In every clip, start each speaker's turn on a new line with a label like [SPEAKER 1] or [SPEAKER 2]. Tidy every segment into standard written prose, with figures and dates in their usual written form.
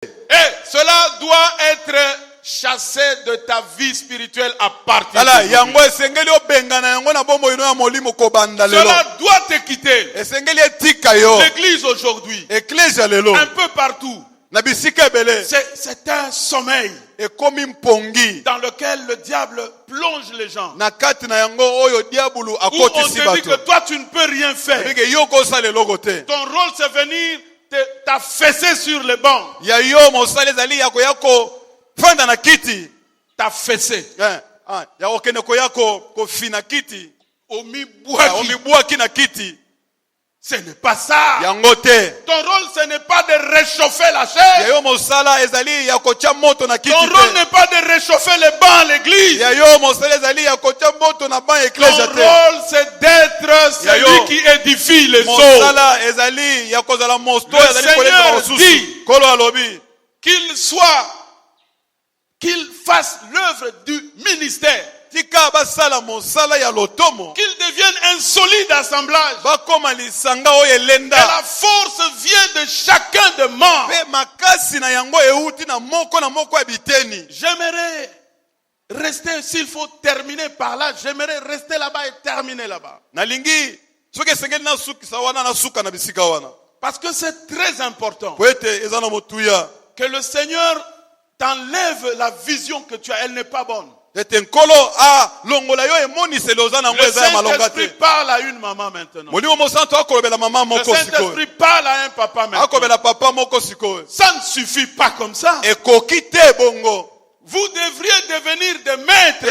[SPEAKER 1] Et cela doit être chassé de ta vie spirituelle à partir
[SPEAKER 2] Cela
[SPEAKER 1] de doit te quitter. L'église aujourd'hui, un peu partout, c'est un sommeil dans lequel le diable plonge les gens. Où on te dit que toi tu ne peux rien faire. Ton rôle c'est venir t'affaisser sur les bancs. T'affaisser. Ce n'est pas ça. Ton rôle, ce n'est pas de réchauffer la chair. Ton rôle n'est pas de réchauffer les bancs à l'église. Ton rôle, c'est d'être celui qui édifie les autres. Le Seigneur dit qu'il fasse l'œuvre du ministère. Qu'il devienne un solide assemblage. Et la force vient de chacun de membres. J'aimerais rester, s'il faut terminer par là, j'aimerais rester là-bas et terminer là-bas. Parce que c'est très important que le Seigneur t'enlève la vision que tu as. Elle n'est pas bonne. Le Saint-Esprit parle à une maman maintenant. Le Saint-Esprit parle à un papa maintenant. Ça ne suffit pas comme ça. Vous devriez devenir des maîtres.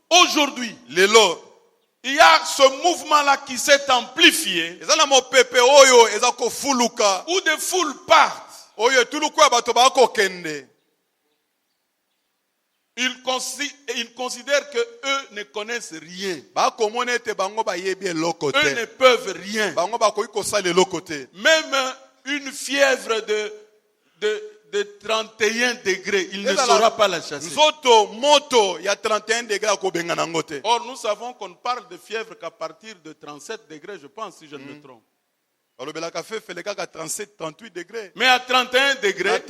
[SPEAKER 1] Aujourd'hui, il y a ce mouvement-là qui s'est amplifié. Où des foules partent. Ils considèrent que eux ne connaissent rien. Eux ne peuvent rien. Même une fièvre de 31 degrés, il ne saura pas la chasser. Or, nous savons qu'on parle de fièvre qu'à partir de 37 degrés, je pense, si je ne me trompe. Mais à 31 degrés,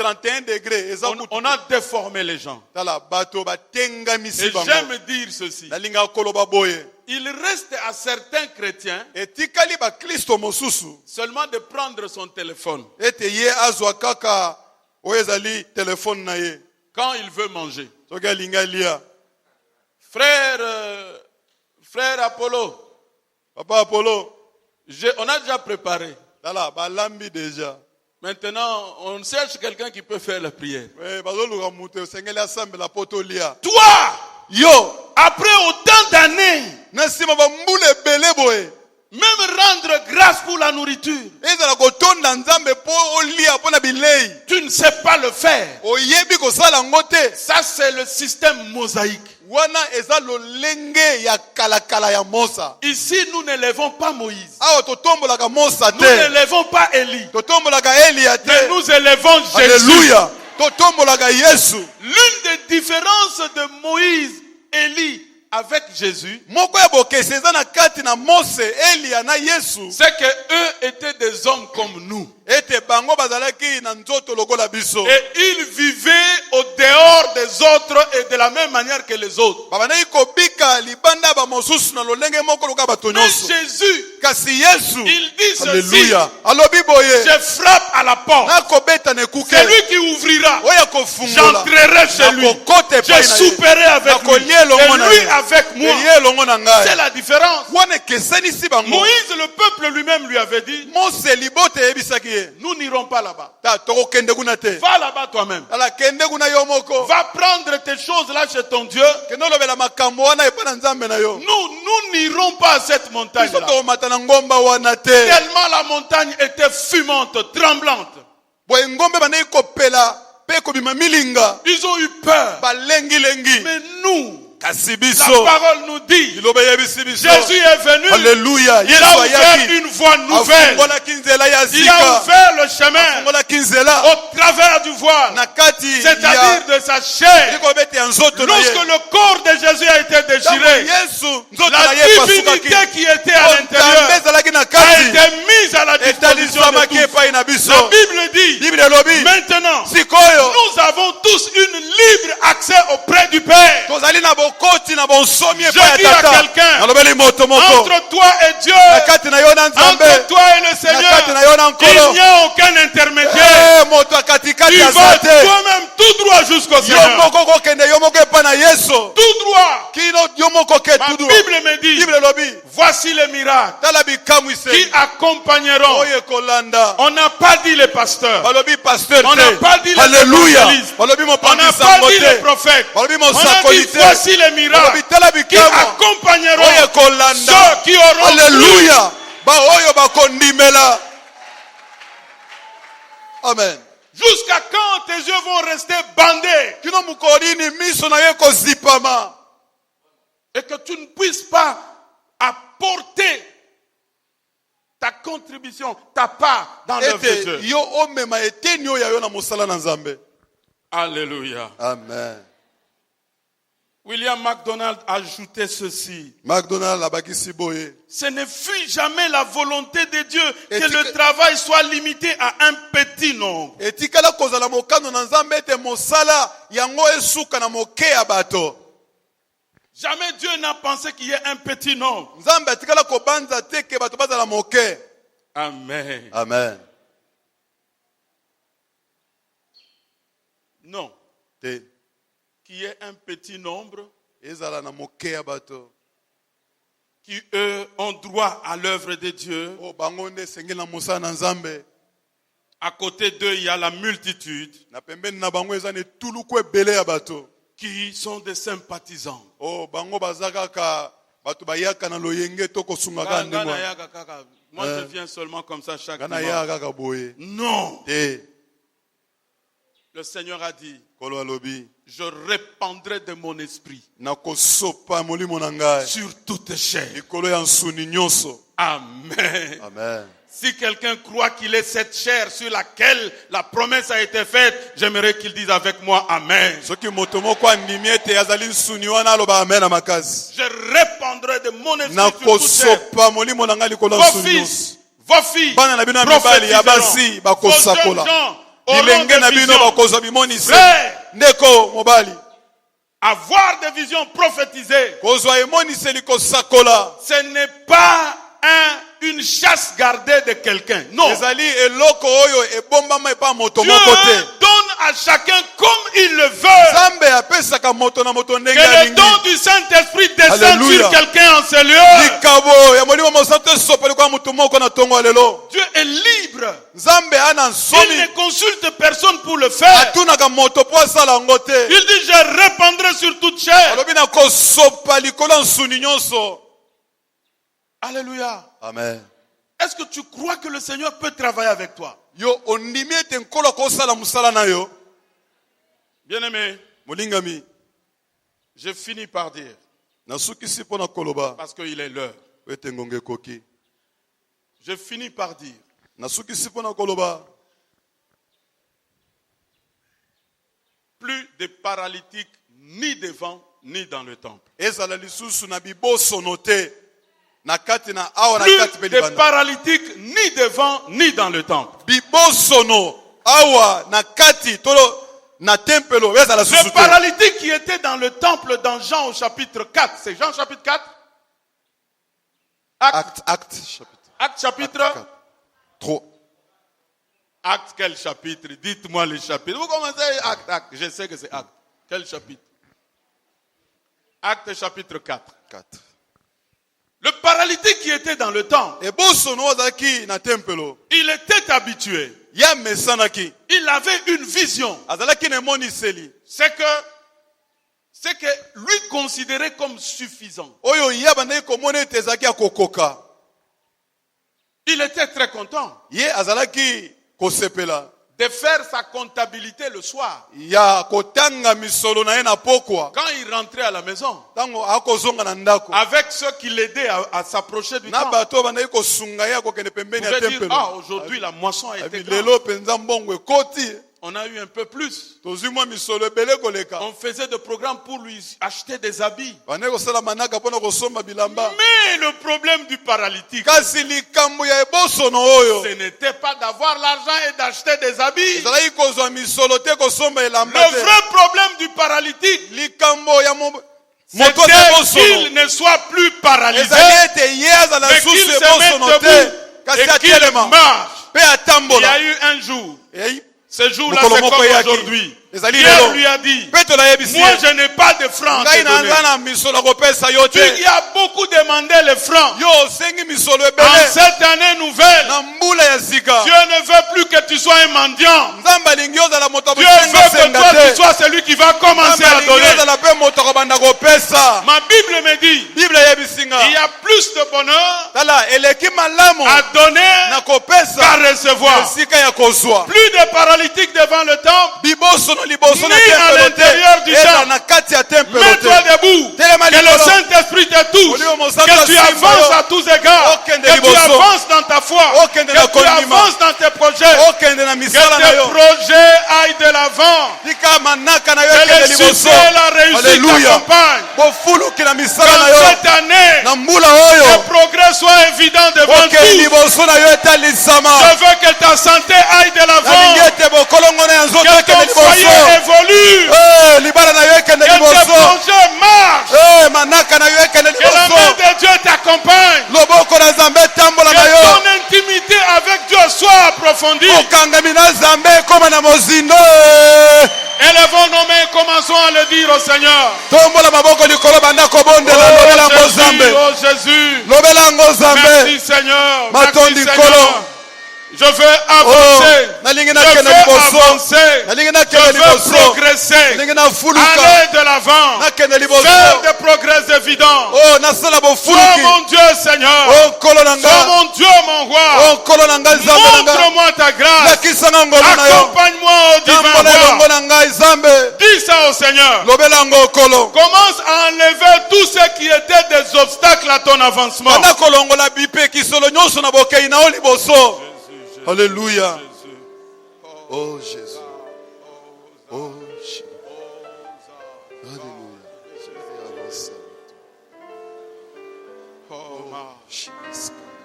[SPEAKER 1] on a déformé les gens. Et j'aime dire ceci. Il reste à certains chrétiens seulement de prendre son téléphone quand il veut manger. Frère Apollo,
[SPEAKER 2] Papa Apollo,
[SPEAKER 1] on a déjà préparé.
[SPEAKER 2] Déjà.
[SPEAKER 1] Maintenant, on cherche quelqu'un qui peut faire la prière.
[SPEAKER 2] Toi,
[SPEAKER 1] après autant d'années, même rendre grâce pour la nourriture, tu ne sais pas le faire. Ça, c'est le système mosaïque. Ici, nous n'élèvons pas Moïse. Nous n'élèvons pas Élie. Mais nous élevons Jésus. L'une des différences de Moïse, Élie avec Jésus, c'est que eux étaient des hommes comme nous. Et ils vivaient au dehors des autres et de la même manière que les autres. Mais Jésus, il dit ceci: je frappe à la porte. Celui qui ouvrira, j'entrerai chez lui. Je souperai avec lui. Et lui avec moi. C'est la différence. Moïse, le peuple lui-même lui avait dit: nous n'irons pas là-bas. Va là-bas toi-même. Va prendre tes choses là chez ton Dieu. Nous n'irons pas à cette montagne là. Tellement la montagne était fumante, tremblante. Ils ont eu peur. Mais nous,
[SPEAKER 2] La parole nous dit, Jésus est venu,
[SPEAKER 1] Alléluia.
[SPEAKER 2] il a ouvert une voie nouvelle, il a ouvert le chemin au travers du voile, c'est-à-dire de sa chair. Lorsque le corps de Jésus a été déchiré, la divinité qui était à l'intérieur a été mise à la disposition de tous. La Bible dit, maintenant, nous avons tous une libre accès auprès du Père. Je dis à quelqu'un, entre toi et Dieu, entre toi et le Seigneur, il n'y a aucun intermédiaire. Tu vas toi-même tout droit jusqu'au Seigneur. Tout droit. Ma Bible me dit, voici les miracles qui accompagneront. On n'a pas dit les pasteurs. On n'a pas dit les évangélistes. On n'a pas dit les prophètes. On a dit voici les miracles qui accompagneront ceux qui auront.
[SPEAKER 1] Alléluia. Amen.
[SPEAKER 2] Jusqu'à quand tes yeux vont rester bandés et que tu ne puisses pas apporter ta contribution, ta part dans l'œuvre de Dieu. Alléluia.
[SPEAKER 1] Amen.
[SPEAKER 2] William MacDonald a ajouté ceci.
[SPEAKER 1] Ce
[SPEAKER 2] ne fut jamais la volonté de Dieu que le travail soit limité à un petit nombre. Jamais Dieu n'a pensé qu'il y ait un petit nombre. Amen.
[SPEAKER 1] Amen.
[SPEAKER 2] Non. Qu'il y ait un petit nombre qui, eux, ont droit à l'œuvre de Dieu. À côté d'eux, il y a la multitude qui sont des sympathisants. Moi, je viens seulement comme ça chaque dimanche. Non. Le Seigneur a dit, je répandrai de mon esprit sur toute chair. Amen.
[SPEAKER 1] Amen.
[SPEAKER 2] Si quelqu'un croit qu'il est cette chair sur laquelle la promesse a été faite, j'aimerais qu'il dise avec moi Amen. Je répandrai de mon esprit sur toute chair. Vos fils, vos filles prophétiseront. Vos jeunes gens auront des visions. Frère, avoir des visions prophétisées, ce n'est pas une chasse gardée de quelqu'un. Non. Dieu donne à chacun comme il le veut. Que le don du Saint-Esprit descende sur quelqu'un en ce lieu. Dieu est libre. Il ne consulte personne pour le faire. Il dit je répandrai sur toute chair. Alléluia.
[SPEAKER 1] Amen.
[SPEAKER 2] Est-ce que tu crois que le Seigneur peut travailler avec toi? Bien-aimé, je finis par dire, parce qu'il est l'heure, je finis par dire, plus de paralytiques ni devant ni dans le temple. Plus de paralytiques ni devant ni dans le temple. Le paralytique qui était dans le temple dans Jean au chapitre 4, c'est Jean chapitre 4? Acte chapitre
[SPEAKER 1] 3.
[SPEAKER 2] Acte quel chapitre? Dites-moi le chapitre. Vous commencez acte. Je sais que c'est acte. Quel chapitre? Acte chapitre 4. Le paralytique qui était dans le temple, il était habitué. Il avait une vision. C'est que lui considérait comme suffisant. Il était très content de faire sa comptabilité le soir. Quand il rentrait à la maison, avec ceux qui l'aidaient à s'approcher du temple, il pouvait dire, ah, aujourd'hui la moisson a été grande. On a eu un peu plus. On faisait des programmes pour lui acheter des habits. Mais le problème du paralytique, ce n'était pas d'avoir l'argent et d'acheter des habits. Le vrai problème du paralytique, c'était qu'il ne soit plus paralysé, mais qu'il se mette debout et qu'il marche. Il y a eu un jour. Ce jour-là, c'est comme aujourd'hui. Pierre lui a dit, moi je n'ai pas de francs. Tu as beaucoup demandé les francs. En cette année nouvelle, Dieu ne veut plus que tu sois un mendiant. Dieu veut que toi tu sois celui qui va commencer à donner. Ma Bible me dit, il y a plus de bonheur à donner qu'à recevoir. Plus de paralytiques devant le temple, ni à l'intérieur du temple. Mets-toi debout. Que le Saint-Esprit te touche. Que tu avances à tous égards. Que tu avances dans ta foi. Que tu avances dans tes projets. Que tes projets aillent de l'avant. Que les succès et la réussite t'accompagnent. Que cette année, tes progrès soient évidents devant tous. Je veux que ta santé aille de l'avant. Que ton foyer évolue. Que tes projets marchent. Que la main de Dieu t'accompagne. Que ton intimité avec Dieu soit approfondie. Élevons nos mains, commençons à le dire au Seigneur. Oh Jésus, merci Seigneur. Merci Seigneur. Je veux avancer. Je veux progresser. Aller de l'avant. Faire des progrès évidents. Sois mon Dieu Seigneur. Sois mon Dieu mon roi. Montre-moi ta grâce. Accompagne-moi au divin roi. Dis ça au Seigneur. Commence à enlever tout ce qui était des obstacles à ton avancement.
[SPEAKER 1] Alléluia. Oh Jésus. Oh Jésus. Alléluia.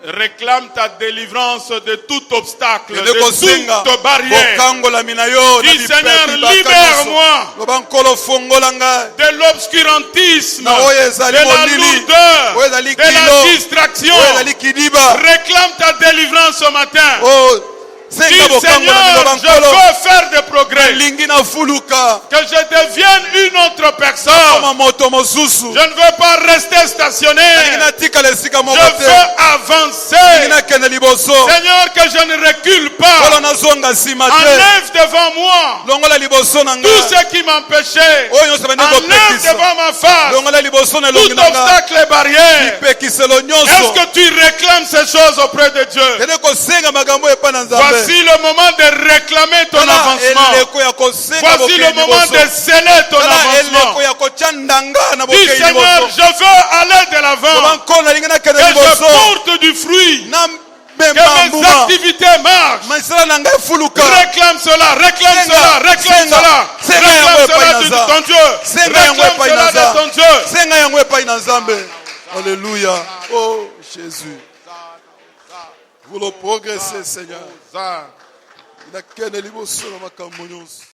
[SPEAKER 2] Réclame ta délivrance de tout obstacle, de toute barrière. Dis Seigneur, libère-moi de l'obscurantisme, de la lourdeur, de la distraction. Réclame ta délivrance ce matin. Dis Seigneur, je veux faire des progrès. Que je devienne une autre personne. Je ne veux pas rester stationnaire. Je veux avancer. Seigneur, que je ne recule pas. Enlève devant moi tout ce qui m'empêchait. Enlève devant ma face tout obstacle et barrière. Est-ce que tu réclames ces choses auprès de Dieu? Voici le moment de réclamer ton avancement. Voici le moment de sceller ton avancement. Dis Seigneur, je veux aller de l'avant. Que je porte du fruit. Que mes activités marchent. Réclame cela, réclame cela, réclame cela. Réclame cela de ton Dieu. Réclame cela de ton Dieu.
[SPEAKER 1] Alléluia. Oh Jésus. Vous le progressez, Seigneur.